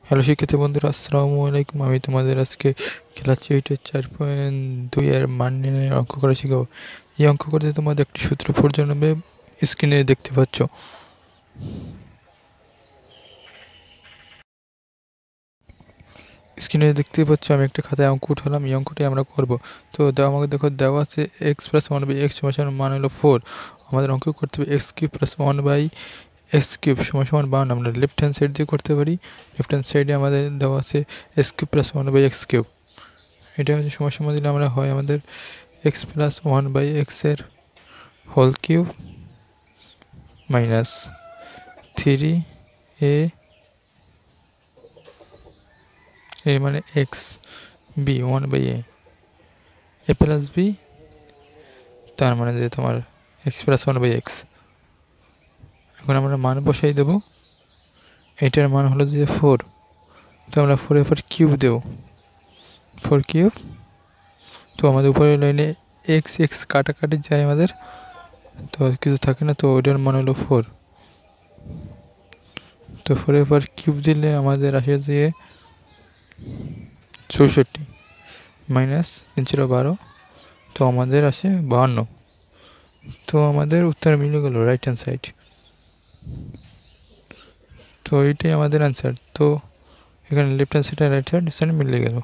Hello শিক্ষার্থী বন্ধুরা, আসসালামু আলাইকুম। আমি তোমাদের আজকে ক্লাস 4.2 এর মান নির্ণয়ের অঙ্ক করা শিখাবো। এই অঙ্ক করতে তোমাদের একটি সূত্র প্রয়োজন হবে, স্ক্রিনে দেখতে পাচ্ছ। স্ক্রিনে দেখতে পাচ্ছ আমি একটা খাতায় অঙ্ক উঠালাম, এই অঙ্কটি আমরা করব। তো আমাকে দেখো দেওয়া আছে এক্স প্লাস 1/x সমান মান হলো 4। আমাদের অঙ্ক করতে হবে x cube plus 1/x cube সমান 52। আমরা লেফট হ্যান্ড সাইড দিয়ে করতে পারি। লেফট হ্যান্ড সাইডে আমাদের দেওয়া আছে x cube plus 1/x cube. এটা হচ্ছে সমস্যা দিলে আমরা হয় আমাদের এক্স প্লাস 1/x এর হোল কিউব মাইনাস 3a মানে x B 1/a plus B, তার মানে যে তোমার এক্স প্লাস 1/x। এখন আমরা মান বসাই দেব। এটার মান হলো যে 4, তো আমরা 4 এর কিউব দেব, 4 কিউব। তো আমাদের উপরের লাইনে এক্স এক্স কাটাকাটি যায় আমাদের, তো কিছু থাকে না, তো ওইটার মান হলো 4। তো 4 এর কিউব দিলে আমাদের আসে যে 64 মাইনাস 312, তো আমাদের আসে 52। তো আমাদের উত্তর মিলে গেল রাইট হ্যান্ড সাইড। তো এইটাই আমাদের অ্যান্সার। তো এখানে লেফট হ্যান্ড সাইড আর রাইট হ্যান্ড সাইড মিলে গেল।